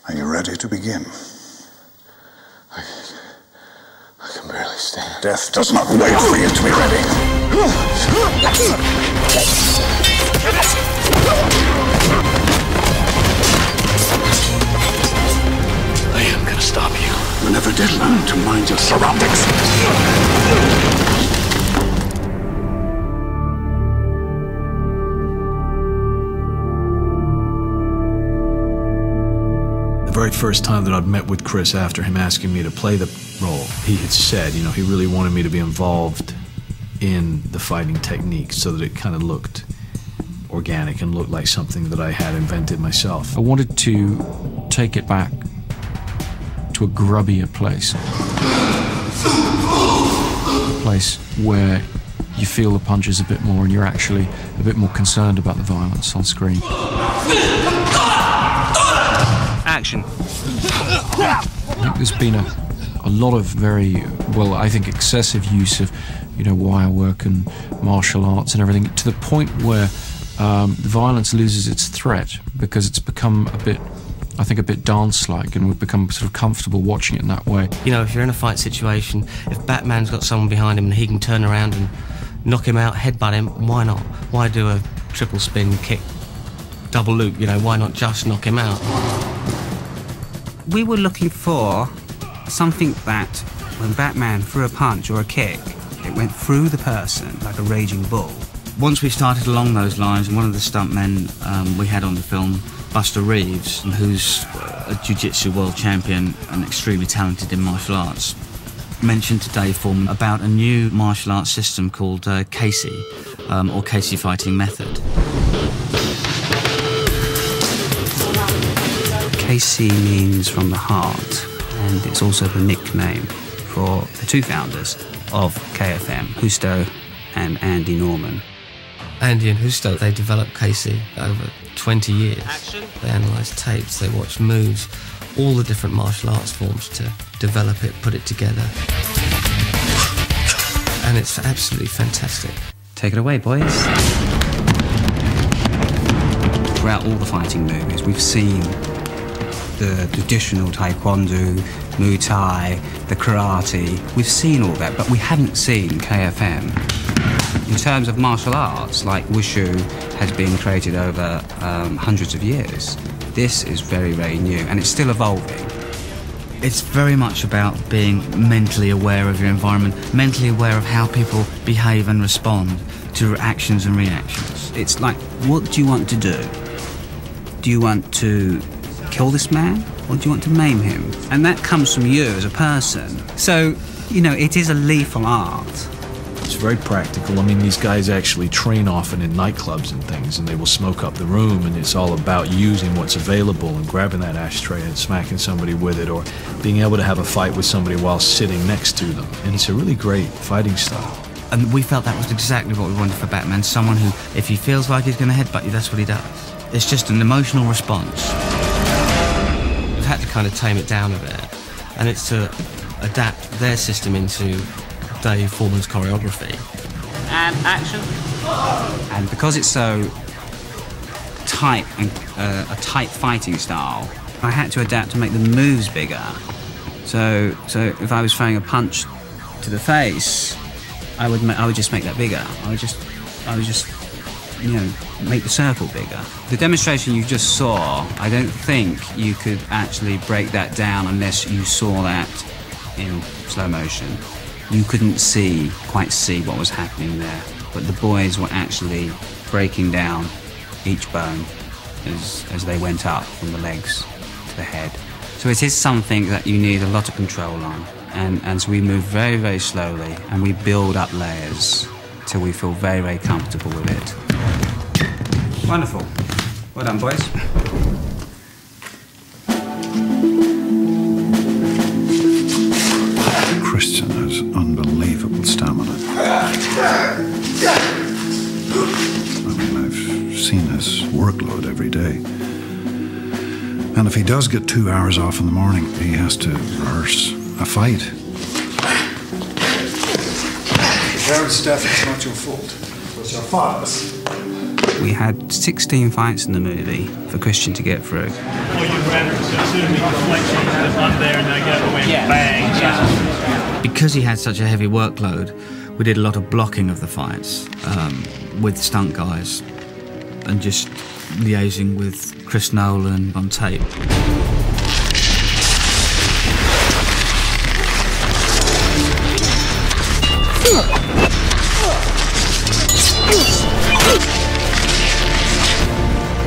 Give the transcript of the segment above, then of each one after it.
Are you ready to begin? I can barely stand. Death does not wait for you to be ready. I am gonna stop you. You never did learn to mind your surroundings. The very first time that I'd met with Chris after him asking me to play the role, he had said, you know, he really wanted me to be involved in the fighting technique so that it kind of looked organic and looked like something that I had invented myself. I wanted to take it back to a grubbier place. A place where you feel the punches a bit more and you're actually a bit more concerned about the violence on screen. Action. I think there's been a lot of very, well, I think excessive use of, you know, wire work and martial arts and everything, to the point where the violence loses its threat because it's become a bit, I think, a bit dance-like, and we've become sort of comfortable watching it in that way. You know, if you're in a fight situation, if Batman's got someone behind him and he can turn around and knock him out, headbutt him, why not? Why do a triple spin, kick, double loop, you know, why not just knock him out? We were looking for something that, when Batman threw a punch or a kick, it went through the person like a raging bull. Once we started along those lines, one of the stuntmen we had on the film, Buster Reeves, who's a jiu-jitsu world champion and extremely talented in martial arts, mentioned to Dave Foreman about a new martial arts system called Casey, or Casey Fighting Method. Casey means from the heart, and it's also the nickname for the two founders of KFM, Husto and Andy Norman. Andy and Husto, they developed Casey over 20 years. Action. They analysed tapes, they watched moves, all the different martial arts forms to develop it, put it together. And it's absolutely fantastic. Take it away, boys. Throughout all the fighting movies, we've seen the traditional taekwondo, Muay Thai, the karate. We've seen all that, but we haven't seen KFM. In terms of martial arts, like Wushu has been created over hundreds of years. This is very, very new, and it's still evolving. It's very much about being mentally aware of your environment, mentally aware of how people behave and respond to actions and reactions. It's like, what do you want to do? Do you want to kill this man, or do you want to maim him? And that comes from you as a person. So, you know, it is a lethal art. It's very practical. I mean, these guys actually train often in nightclubs and things, and they will smoke up the room, and it's all about using what's available and grabbing that ashtray and smacking somebody with it, or being able to have a fight with somebody while sitting next to them. And it's a really great fighting style. And we felt that was exactly what we wanted for Batman, someone who, if he feels like he's going to headbutt you, that's what he does. It's just an emotional response. We've had to kind of tame it down a bit, and it's to adapt their system into Dave Foreman's choreography. And action. And because it's so tight and a tight fighting style, I had to adapt to make the moves bigger. So if I was throwing a punch to the face, I would just make that bigger. I would just, you know, make the circle bigger. The demonstration you just saw, I don't think you could actually break that down unless you saw that in slow motion. You couldn't quite see what was happening there, but the boys were actually breaking down each bone as they went up from the legs to the head. So it is something that you need a lot of control on, and so we move very, very slowly, and we build up layers till we feel very, very comfortable with it. Wonderful. Well done, boys. Christian has unbelievable stamina. I mean, I've seen his workload every day. And if he does get 2 hours off in the morning, he has to rehearse a fight. Jared's death is not your fault. It was your father's. We had 16 fights in the movie for Christian to get through. Well, you'd rather assume the reflection is up there and they get away and bang. Yeah. Because he had such a heavy workload, we did a lot of blocking of the fights with stunt guys and just liaising with Chris Nolan on tape.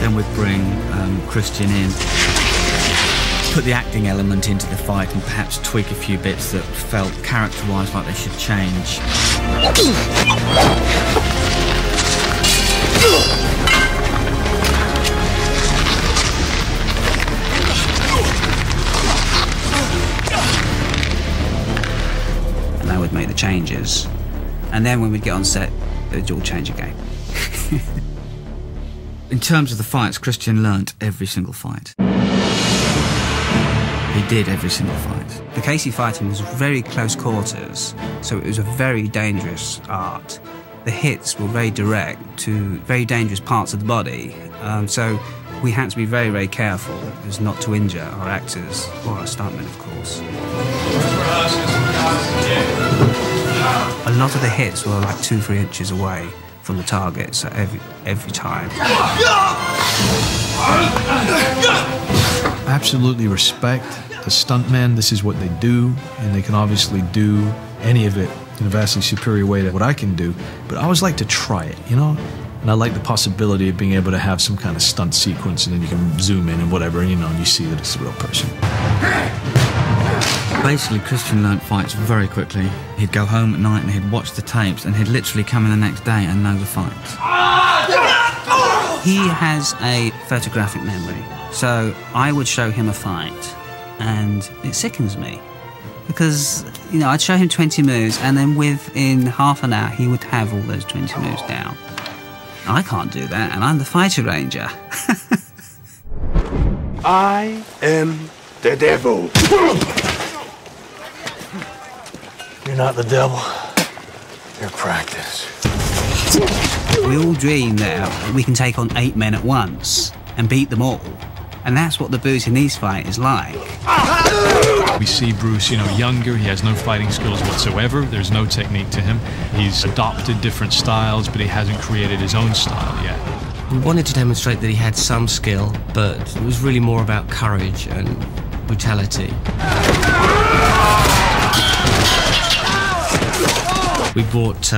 Then we'd bring Christian in, put the acting element into the fight and perhaps tweak a few bits that felt character-wise like they should change. And they would make the changes. And then when we'd get on set, it would all change again. In terms of the fights, Christian learnt every single fight. He did every single fight. The Casey fighting was very close quarters, so it was a very dangerous art. The hits were very direct to very dangerous parts of the body, so we had to be very, very careful as not to injure our actors or our stuntmen, of course. A lot of the hits were like 2-3 inches away from the target, so every time. I absolutely respect the stuntmen. This is what they do, and they can obviously do any of it in a vastly superior way to what I can do. But I always like to try it, you know? And I like the possibility of being able to have some kind of stunt sequence, and then you can zoom in and whatever, and you know, and you see that it's a real person. Basically, Christian learnt fights very quickly. He'd go home at night and he'd watch the tapes, and he'd literally come in the next day and know the fights. He has a photographic memory, so I would show him a fight, and it sickens me. Because, you know, I'd show him 20 moves, and then within half an hour, he would have all those 20 moves down. I can't do that, and I'm the fighter ranger. I am the devil. You're not the devil. You're practice. We all dream that we can take on 8 men at once and beat them all. And that's what the Bhutanese fight is like. We see Bruce, you know, younger. He has no fighting skills whatsoever. There's no technique to him. He's adopted different styles, but he hasn't created his own style yet. We wanted to demonstrate that he had some skill, but it was really more about courage and brutality. We brought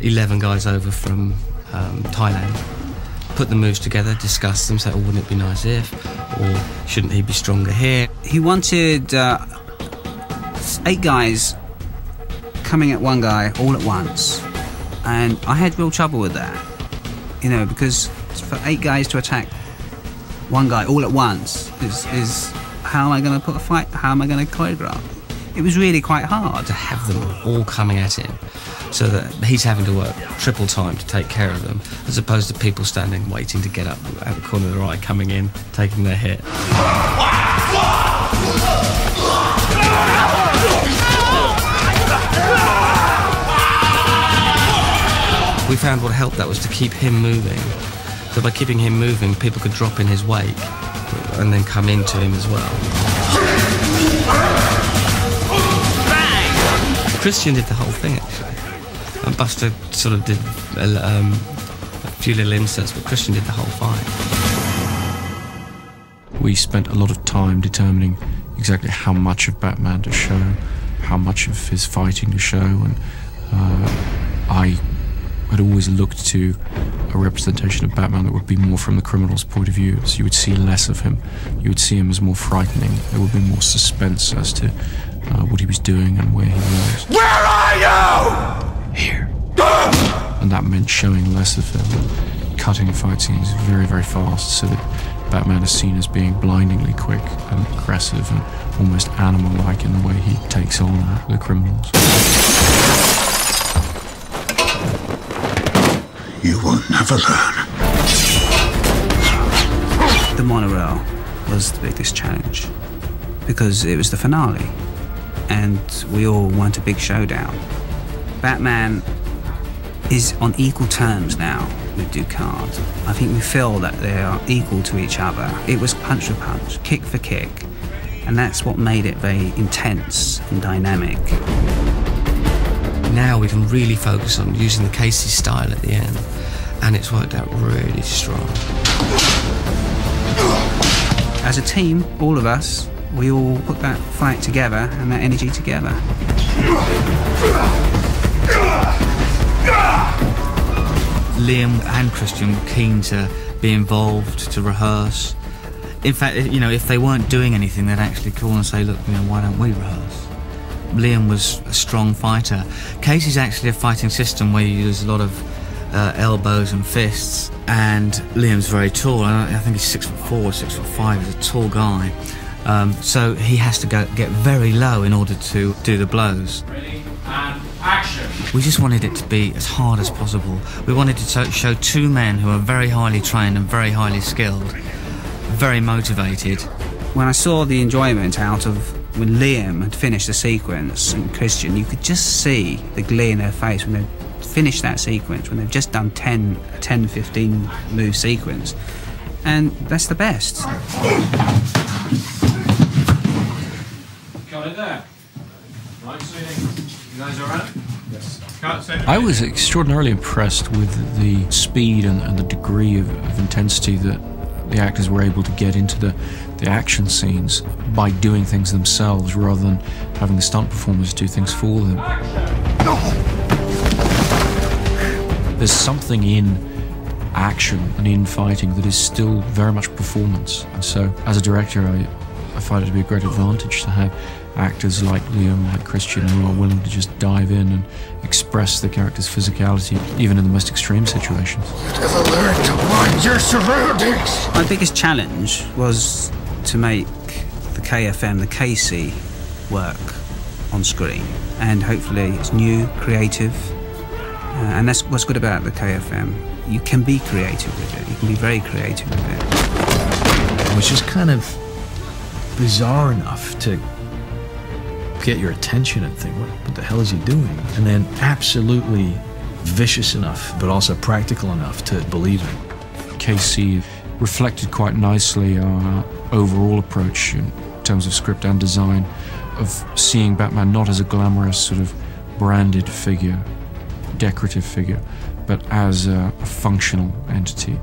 11 guys over from Thailand, put the moves together, discussed them, said, oh, wouldn't it be nice if, or shouldn't he be stronger here? He wanted 8 guys coming at one guy all at once, and I had real trouble with that, you know, because for 8 guys to attack one guy all at once is how am I going to put a fight, how am I going to choreograph? It was really quite hard to have them all coming at him, so that he's having to work triple time to take care of them, as opposed to people standing waiting to get up out the corner of their eye, coming in, taking their hit. We found what helped that was to keep him moving. So by keeping him moving, people could drop in his wake and then come into him as well. Christian did the whole thing, actually. And Buster sort of did a few little inserts, but Christian did the whole fight. We spent a lot of time determining exactly how much of Batman to show, how much of his fighting to show, and I had always looked to a representation of Batman that would be more from the criminal's point of view, so you would see less of him. You would see him as more frightening. There would be more suspense as to what he was doing and where he was. Where are you? Here. And that meant showing less of him, cutting fight scenes very, very fast, so that Batman is seen as being blindingly quick and aggressive and almost animal-like in the way he takes on the criminals. You will never learn. The monorail was the biggest challenge because it was the finale and we all want a big showdown. Batman is on equal terms now with Ducard. I think we feel that they are equal to each other. It was punch for punch, kick for kick, and that's what made it very intense and dynamic. Now we can really focus on using the Casey style at the end, and it's worked out really strong. As a team, all of us, we all put that fight together and that energy together. Liam and Christian were keen to be involved, to rehearse. In fact, you know, if they weren't doing anything, they'd actually call and say, look, you know, why don't we rehearse? Liam was a strong fighter. Casey's actually a fighting system where you use a lot of elbows and fists, and Liam's very tall. I think he's 6'4", 6'5". He's a tall guy. So he has to get very low in order to do the blows. Ready, and action. We just wanted it to be as hard as possible. We wanted to show two men who are very highly trained and very highly skilled, very motivated. When I saw the enjoyment out of when Liam had finished the sequence and Christian, you could just see the glee in their face when they finished that sequence, when they've just done 10, 15 move sequence. And that's the best. Got it there. Right, sweetie. You guys all right? Yes. I was extraordinarily impressed with the speed and the degree of intensity that the actors were able to get into the action scenes by doing things themselves rather than having the stunt performers do things for them. There's something in action and in fighting that is still very much performance, and so as a director I find it to be a great advantage to have actors like Liam, like Christian, who are willing to just dive in and express the character's physicality, even in the most extreme situations. Never learn to mind your surroundings. My biggest challenge was to make the KFM, the Casey, work on screen. And hopefully it's new, creative, and that's what's good about the KFM. You can be creative with it. You can be very creative with it. It was just kind of bizarre enough to get your attention and think, what the hell is he doing? And then absolutely vicious enough, but also practical enough to believe it. Casey reflected quite nicely our overall approach in terms of script and design, of seeing Batman not as a glamorous sort of branded figure, decorative figure, but as a functional entity.